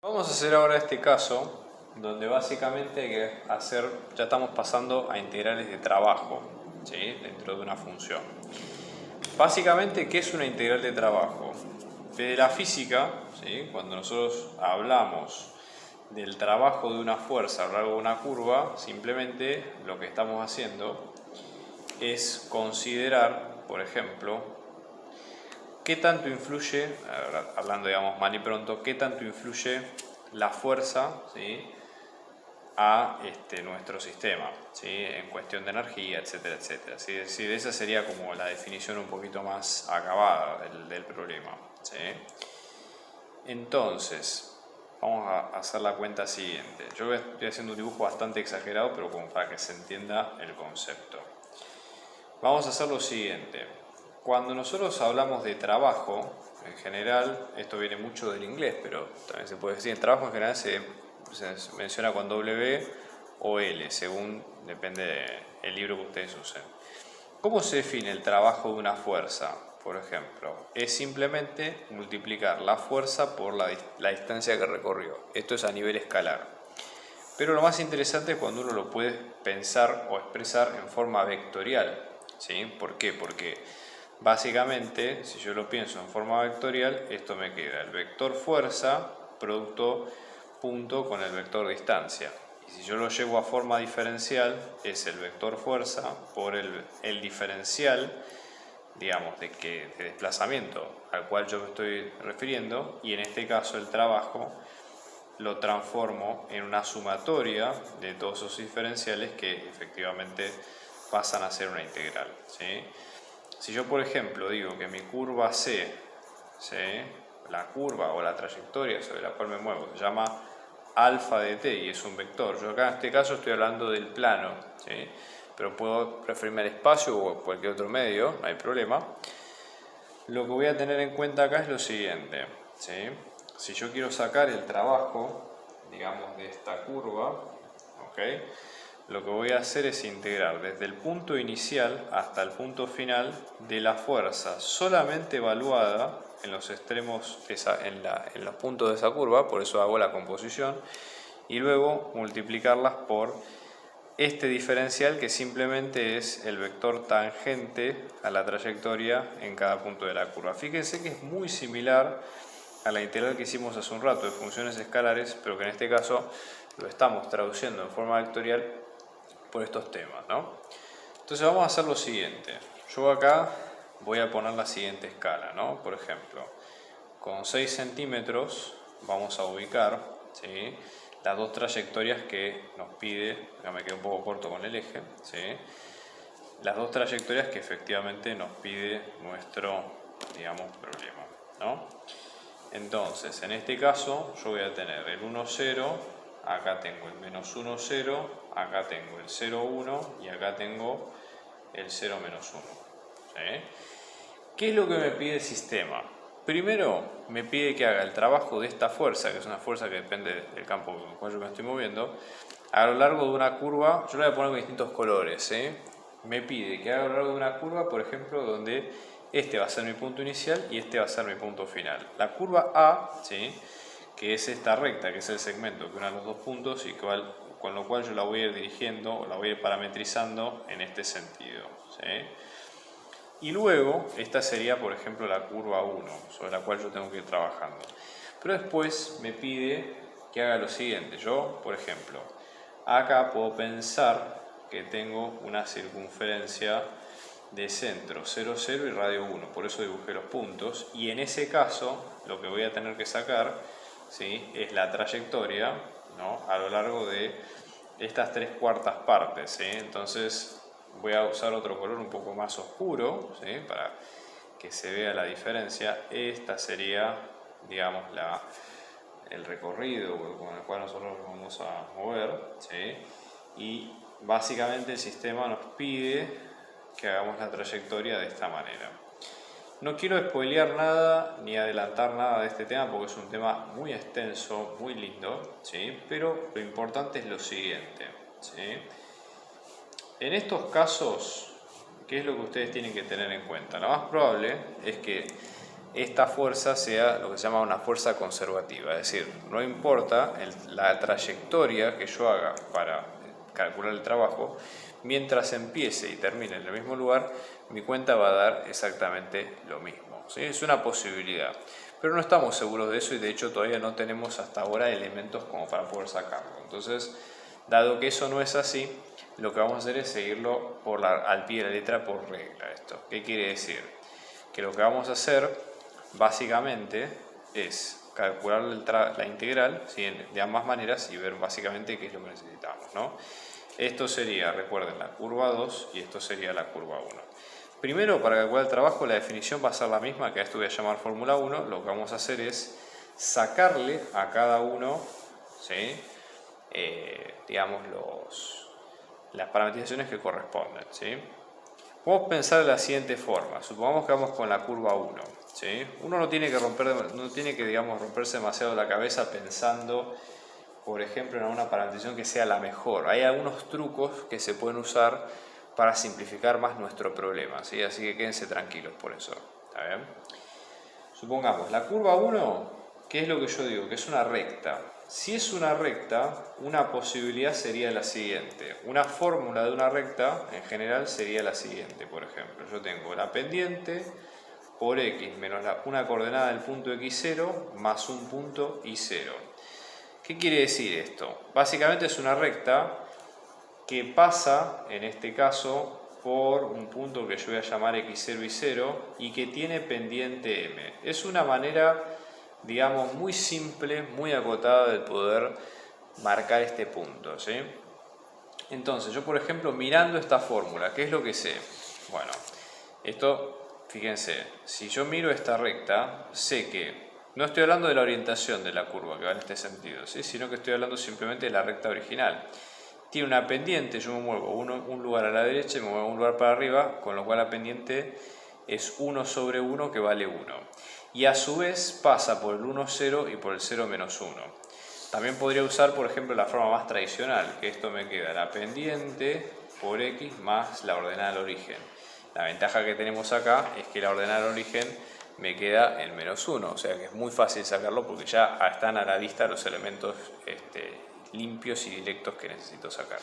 Vamos a hacer ahora este caso donde básicamente hay que hacer, ya estamos pasando a integrales de trabajo, ¿sí? Dentro de una función. Básicamente, ¿qué es una integral de trabajo? De la física, ¿sí? Cuando nosotros hablamos del trabajo de una fuerza a lo largo de una curva, simplemente lo que estamos haciendo es considerar, por ejemplo, ¿qué tanto influye, hablando digamos mal y pronto, qué tanto influye la fuerza, ¿sí? a nuestro sistema, ¿sí? En cuestión de energía, etcétera, etcétera? ¿Sí? Es decir, esa sería como la definición un poquito más acabada del problema, ¿sí? Entonces, vamos a hacer la cuenta siguiente. Yo estoy haciendo un dibujo bastante exagerado, pero como para que se entienda el concepto. Vamos a hacer lo siguiente. Cuando nosotros hablamos de trabajo, en general, esto viene mucho del inglés, pero también se puede decir, en trabajo en general se menciona con W o L, según depende del libro que ustedes usen. ¿Cómo se define el trabajo de una fuerza? Por ejemplo, es simplemente multiplicar la fuerza por la distancia que recorrió. Esto es a nivel escalar. Pero lo más interesante es cuando uno lo puede pensar o expresar en forma vectorial, ¿sí? ¿Por qué? Porque básicamente, si yo lo pienso en forma vectorial, esto me queda el vector fuerza, producto punto con el vector distancia. Y si yo lo llevo a forma diferencial, es el vector fuerza por el diferencial, digamos, de desplazamiento al cual yo me estoy refiriendo, y en este caso el trabajo lo transformo en una sumatoria de todos esos diferenciales que efectivamente pasan a ser una integral, ¿sí? Si yo, por ejemplo, digo que mi curva C, ¿sí? La curva o la trayectoria sobre la cual me muevo, se llama alfa de t y es un vector. Yo acá en este caso estoy hablando del plano, ¿sí? Pero puedo referirme al espacio o cualquier otro medio, no hay problema. Lo que voy a tener en cuenta acá es lo siguiente, ¿sí? Si yo quiero sacar el trabajo, digamos, de esta curva, ¿ok? Lo que voy a hacer es integrar desde el punto inicial hasta el punto final de la fuerza solamente evaluada en los extremos, en los puntos de esa curva, por eso hago la composición, y luego multiplicarlas por este diferencial que simplemente es el vector tangente a la trayectoria en cada punto de la curva. Fíjense que es muy similar a la integral que hicimos hace un rato de funciones escalares, pero que en este caso lo estamos traduciendo en forma vectorial por estos temas, ¿no? Entonces vamos a hacer lo siguiente. Yo acá voy a poner la siguiente escala, ¿no? Por ejemplo, con 6 centímetros vamos a ubicar, ¿sí? Las dos trayectorias que nos pide, ya me quedé un poco corto con el eje, ¿sí? Las dos trayectorias que efectivamente nos pide nuestro, digamos, problema, ¿no? Entonces, en este caso, yo voy a tener el 1, 0, acá tengo el menos 1, 0, acá tengo el 0, 1 y acá tengo el 0, menos 1, ¿sí? ¿Qué es lo que me pide el sistema? Primero me pide que haga el trabajo de esta fuerza, que es una fuerza que depende del campo con el cual yo me estoy moviendo, a lo largo de una curva. Yo la voy a poner con distintos colores, ¿eh? Me pide que haga a lo largo de una curva, por ejemplo, donde este va a ser mi punto inicial y este va a ser mi punto final. La curva A, ¿sí? Que es esta recta, que es el segmento que une los dos puntos y con lo cual yo la voy a ir dirigiendo o la voy a ir parametrizando en este sentido, ¿sí? Y luego, esta sería, por ejemplo, la curva 1, sobre la cual yo tengo que ir trabajando. Pero después me pide que haga lo siguiente. Yo, por ejemplo, acá puedo pensar que tengo una circunferencia de centro 0, 0 y radio 1. Por eso dibujé los puntos. Y en ese caso, lo que voy a tener que sacar, ¿sí? Es la trayectoria, ¿no? A lo largo de estas 3/4 partes, ¿sí? Entonces voy a usar otro color un poco más oscuro, ¿sí? Para que se vea la diferencia. Esta sería, digamos, el recorrido con el cual nosotros nos vamos a mover, ¿sí? Y básicamente el sistema nos pide que hagamos la trayectoria de esta manera. No quiero spoilear nada ni adelantar nada de este tema porque es un tema muy extenso, muy lindo, ¿sí? Pero lo importante es lo siguiente, ¿sí? En estos casos, ¿qué es lo que ustedes tienen que tener en cuenta? Lo más probable es que esta fuerza sea lo que se llama una fuerza conservativa, es decir, no importa la trayectoria que yo haga para calcular el trabajo, mientras empiece y termine en el mismo lugar, mi cuenta va a dar exactamente lo mismo, ¿sí? Es una posibilidad, pero no estamos seguros de eso y de hecho todavía no tenemos hasta ahora elementos como para poder sacarlo. Entonces, dado que eso no es así, lo que vamos a hacer es seguirlo al pie de la letra por regla. Esto, ¿qué quiere decir? Que lo que vamos a hacer básicamente es calcular la integral, ¿sí?, de ambas maneras y ver básicamente qué es lo que necesitamos, ¿no? Esto sería, recuerden, la curva 2 y esto sería la curva 1. Primero, para calcular el trabajo, la definición va a ser la misma, que a esto voy a llamar fórmula 1. Lo que vamos a hacer es sacarle a cada uno, ¿sí?, digamos, las parametrizaciones que corresponden, ¿sí? Podemos pensar de la siguiente forma. Supongamos que vamos con la curva 1, ¿sí? Uno no tiene que digamos, romperse demasiado la cabeza pensando, por ejemplo, en una parametrización que sea la mejor. Hay algunos trucos que se pueden usar para simplificar más nuestro problema, ¿sí? Así que quédense tranquilos por eso, ¿está bien? Supongamos, la curva 1, ¿qué es lo que yo digo? Que es una recta. Si es una recta, una posibilidad sería la siguiente. Una fórmula de una recta, en general, sería la siguiente. Por ejemplo, yo tengo la pendiente por x menos una coordenada del punto x0 más un punto y0. ¿Qué quiere decir esto? Básicamente es una recta que pasa, en este caso, por un punto que yo voy a llamar x0 y 0 y que tiene pendiente m. Es una manera, digamos, muy simple, muy acotada de poder marcar este punto, ¿sí? Entonces, yo por ejemplo, mirando esta fórmula, ¿qué es lo que sé? Bueno, esto, fíjense, si yo miro esta recta, sé que no estoy hablando de la orientación de la curva que va en este sentido, ¿sí?, sino que estoy hablando simplemente de la recta original. Tiene una pendiente, yo me muevo un lugar a la derecha y me muevo un lugar para arriba, con lo cual la pendiente es 1 sobre 1 que vale 1. Y a su vez pasa por el 1, 0 y por el 0 menos 1. También podría usar, por ejemplo, la forma más tradicional, que esto me queda la pendiente por x más la ordenada del origen. La ventaja que tenemos acá es que la ordenada del origen me queda en menos 1, o sea que es muy fácil sacarlo porque ya están a la vista los elementos limpios y directos que necesito sacar.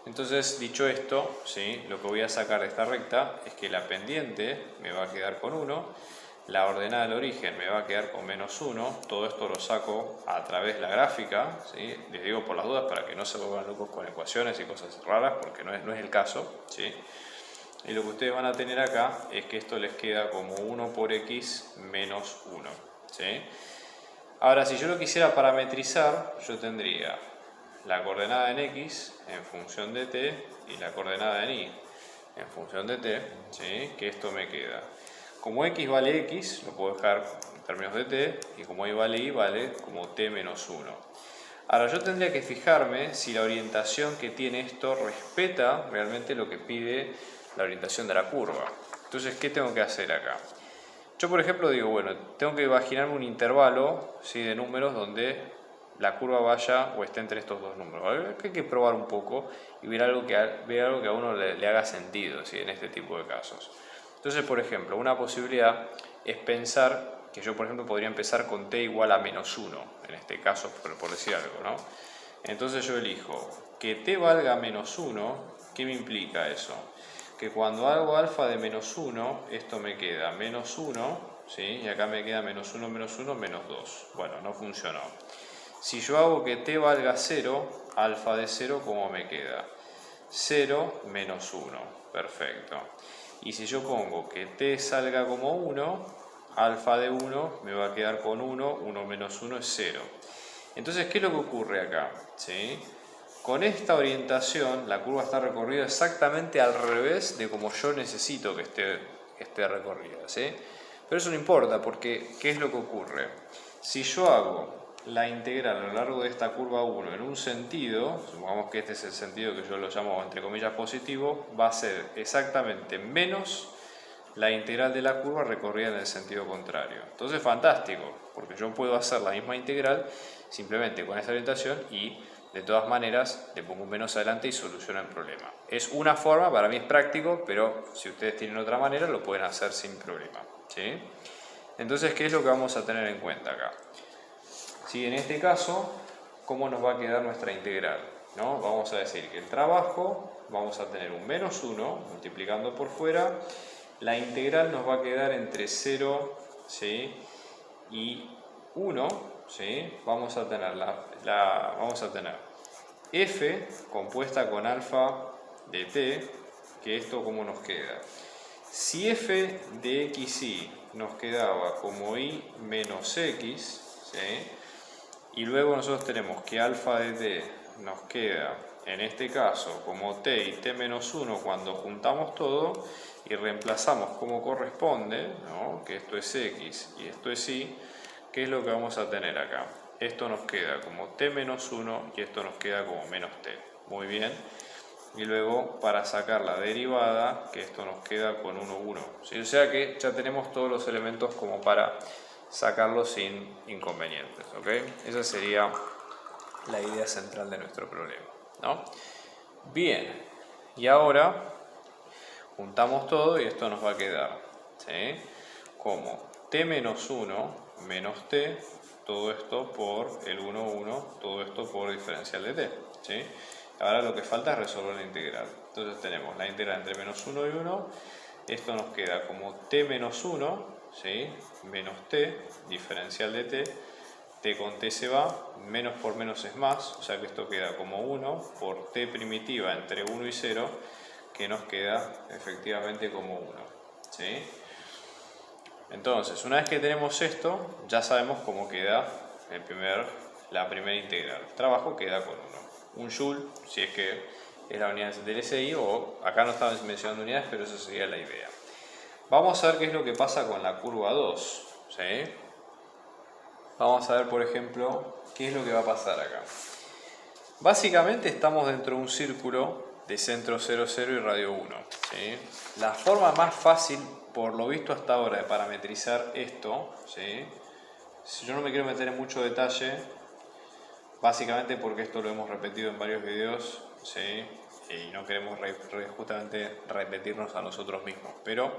Entonces, dicho esto, ¿sí?, lo que voy a sacar de esta recta es que la pendiente me va a quedar con 1, la ordenada del origen me va a quedar con menos 1, todo esto lo saco a través de la gráfica, ¿sí?, les digo por las dudas para que no se vuelvan locos con ecuaciones y cosas raras, porque no es el caso, ¿sí? Y lo que ustedes van a tener acá es que esto les queda como 1 por x menos 1, ¿sí? Ahora, si yo lo quisiera parametrizar, yo tendría la coordenada en x en función de t y la coordenada en y en función de t, ¿sí?, que esto me queda. Como x vale x, lo puedo dejar en términos de t, y como y vale como t menos 1. Ahora, yo tendría que fijarme si la orientación que tiene esto respeta realmente lo que pide la orientación de la curva. Entonces, ¿qué tengo que hacer acá? Yo, por ejemplo, digo, bueno, tengo que imaginarme un intervalo, ¿sí?, de números donde la curva vaya o esté entre estos dos números. Hay que probar un poco y ver algo que a uno le haga sentido, ¿sí?, en este tipo de casos. Entonces, por ejemplo, una posibilidad es pensar que yo, por ejemplo, podría empezar con t igual a menos 1, en este caso, por decir algo, ¿no? Entonces yo elijo que t valga menos 1, ¿qué me implica eso? Que cuando hago alfa de menos 1, esto me queda menos 1, ¿sí?, y acá me queda menos 1, menos 1, menos 2. Bueno, no funcionó. Si yo hago que t valga 0, alfa de 0, ¿cómo me queda? 0 menos 1, perfecto. Y si yo pongo que t salga como 1, alfa de 1 me va a quedar con 1, 1 menos 1 es 0. Entonces, ¿qué es lo que ocurre acá? ¿Sí? Con esta orientación, la curva está recorrida exactamente al revés de como yo necesito que esté recorrida, ¿sí? Pero eso no importa, porque ¿qué es lo que ocurre? Si yo hago la integral a lo largo de esta curva 1 en un sentido, supongamos que este es el sentido que yo lo llamo entre comillas positivo, va a ser exactamente menos la integral de la curva recorrida en el sentido contrario. Entonces, fantástico, porque yo puedo hacer la misma integral simplemente con esta orientación y de todas maneras le pongo un menos adelante y soluciono el problema. Es una forma, para mí es práctico, pero si ustedes tienen otra manera lo pueden hacer sin problema, ¿sí? Entonces, ¿qué es lo que vamos a tener en cuenta acá? Si en este caso, ¿cómo nos va a quedar nuestra integral? ¿No? Vamos a decir que el trabajo, vamos a tener un menos 1 multiplicando por fuera. La integral nos va a quedar entre 0, ¿sí?, y 1, ¿sí? Vamos a tener f compuesta con alfa de t, que esto ¿cómo nos queda? Si f de xy nos quedaba como y menos x, ¿sí?, y luego nosotros tenemos que alfa de t nos queda en este caso como t y t menos 1 cuando juntamos todo y reemplazamos como corresponde, ¿no?, que esto es x y esto es y, ¿qué es lo que vamos a tener acá? Esto nos queda como t menos 1 y esto nos queda como menos t. Muy bien. Y luego para sacar la derivada, que esto nos queda con 1, 1. ¿Sí? O sea que ya tenemos todos los elementos como para sacarlo sin inconvenientes. ¿Ok? Esa sería la idea central de nuestro problema, ¿no? Bien. Y ahora juntamos todo y esto nos va a quedar, ¿sí?, como t menos 1 menos t, todo esto por el 1, 1, todo esto por diferencial de t, ¿sí? Ahora lo que falta es resolver la integral. Entonces tenemos la integral entre menos 1 y 1, esto nos queda como t menos 1, ¿sí?, menos t, diferencial de t, t con t se va, menos por menos es más, o sea que esto queda como 1 por t primitiva entre 1 y 0, que nos queda efectivamente como 1, ¿sí? Entonces, una vez que tenemos esto, ya sabemos cómo queda la primera integral. El trabajo queda con 1. Un joule, si es que es la unidad del SI, o acá no estamos mencionando unidades, pero esa sería la idea. Vamos a ver qué es lo que pasa con la curva 2, ¿sí? Vamos a ver, por ejemplo, qué es lo que va a pasar acá. Básicamente estamos dentro de un círculo de centro 0, 0 y radio 1, ¿sí? La forma más fácil, por lo visto hasta ahora, de parametrizar esto, ¿sí?, si yo no me quiero meter en mucho detalle, básicamente porque esto lo hemos repetido en varios videos, ¿sí?, y no queremos justamente repetirnos a nosotros mismos, pero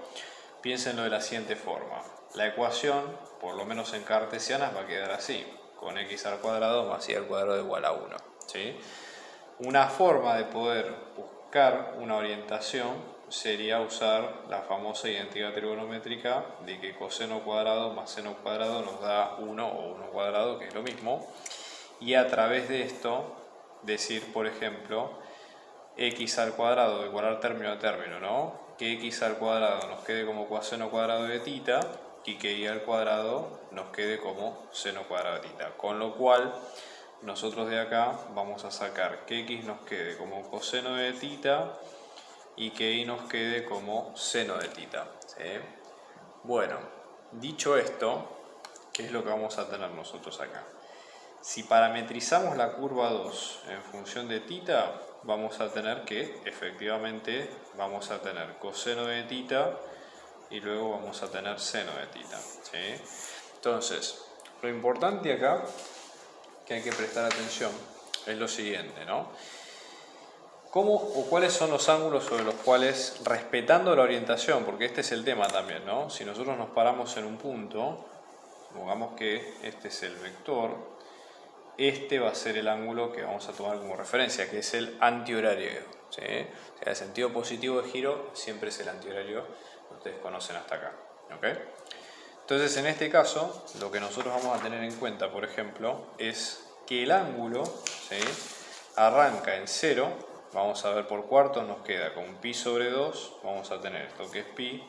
piénsenlo de la siguiente forma. La ecuación, por lo menos en cartesianas, va a quedar así, con x al cuadrado más y al cuadrado igual a 1, ¿sí? Una forma de poder buscar una orientación sería usar la famosa identidad trigonométrica de que coseno cuadrado más seno cuadrado nos da 1 o 1 cuadrado, que es lo mismo, y a través de esto decir, por ejemplo, x al cuadrado igualar término a término, ¿no?, que x al cuadrado nos quede como coseno cuadrado de θ y que y al cuadrado nos quede como seno cuadrado de θ, con lo cual nosotros de acá vamos a sacar que x nos quede como coseno de θ y que y nos quede como seno de θ, ¿sí? Bueno, dicho esto, ¿qué es lo que vamos a tener nosotros acá? Si parametrizamos la curva 2 en función de θ, vamos a tener que efectivamente vamos a tener coseno de θ y luego vamos a tener seno de θ, ¿sí? Entonces, lo importante acá que hay que prestar atención es lo siguiente, ¿no? ¿Cómo o cuáles son los ángulos sobre los cuales, respetando la orientación, porque este es el tema también, ¿no? Si nosotros nos paramos en un punto, pongamos que este es el vector, este va a ser el ángulo que vamos a tomar como referencia, que es el antihorario, ¿sí? O sea, el sentido positivo de giro siempre es el antihorario que ustedes conocen hasta acá, ¿ok? Entonces, en este caso, lo que nosotros vamos a tener en cuenta, por ejemplo, es que el ángulo, ¿sí?, arranca en 0, vamos a ver por cuartos, nos queda con pi sobre 2, vamos a tener esto que es pi,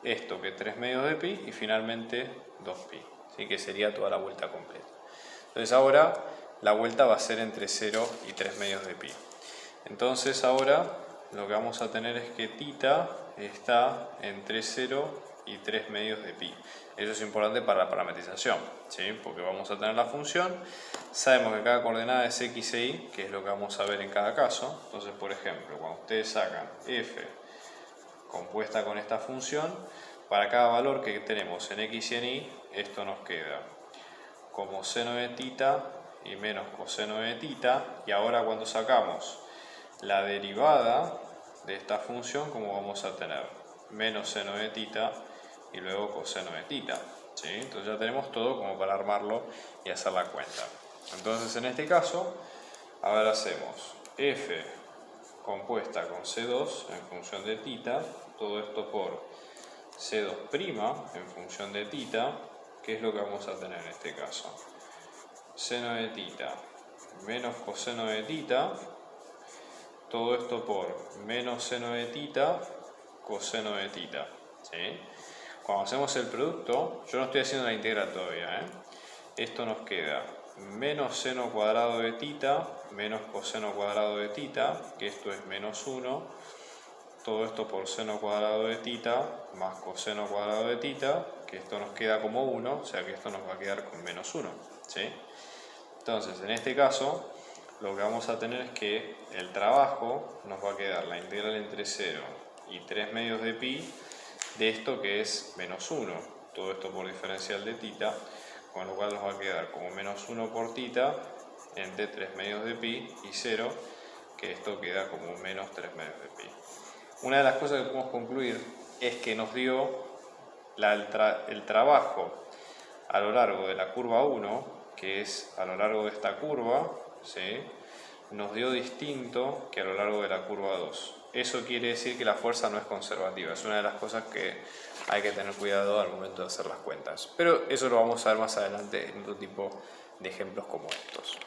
esto que es 3 medios de pi y finalmente 2pi, ¿sí?, que sería toda la vuelta completa. Entonces ahora la vuelta va a ser entre 0 y 3 medios de pi. Entonces ahora lo que vamos a tener es que θ está entre 0 y 3 medios de pi. Eso es importante para la parametrización, ¿sí?, porque vamos a tener la función, sabemos que cada coordenada es x e y, que es lo que vamos a ver en cada caso. Entonces, por ejemplo, cuando ustedes sacan f compuesta con esta función, para cada valor que tenemos en x y en y, esto nos queda como seno de θ y menos coseno de θ, y ahora cuando sacamos la derivada de esta función, como vamos a tener menos seno de θ y luego coseno de θ, ¿sí? Entonces ya tenemos todo como para armarlo y hacer la cuenta. Entonces en este caso, ahora hacemos f compuesta con C2 en función de θ, todo esto por C2' en función de θ, que es lo que vamos a tener en este caso. Seno de θ menos coseno de θ, todo esto por menos seno de θ, coseno de θ, ¿sí? Cuando hacemos el producto, yo no estoy haciendo la integral todavía, esto nos queda menos seno cuadrado de θ menos coseno cuadrado de θ, que esto es menos 1, todo esto por seno cuadrado de θ más coseno cuadrado de θ, que esto nos queda como 1, o sea que esto nos va a quedar con menos 1, ¿sí? Entonces, en este caso, lo que vamos a tener es que el trabajo nos va a quedar la integral entre 0 y 3 medios de pi de esto que es menos 1, todo esto por diferencial de θ, con lo cual nos va a quedar como menos 1 por θ entre 3 medios de pi y 0, que esto queda como menos 3 medios de pi. Una de las cosas que podemos concluir es que nos dio el trabajo a lo largo de la curva 1, que es a lo largo de esta curva, ¿sí? Nos dio distinto que a lo largo de la curva 2. Eso quiere decir que la fuerza no es conservativa. Es una de las cosas que hay que tener cuidado al momento de hacer las cuentas. Pero eso lo vamos a ver más adelante en otro tipo de ejemplos como estos.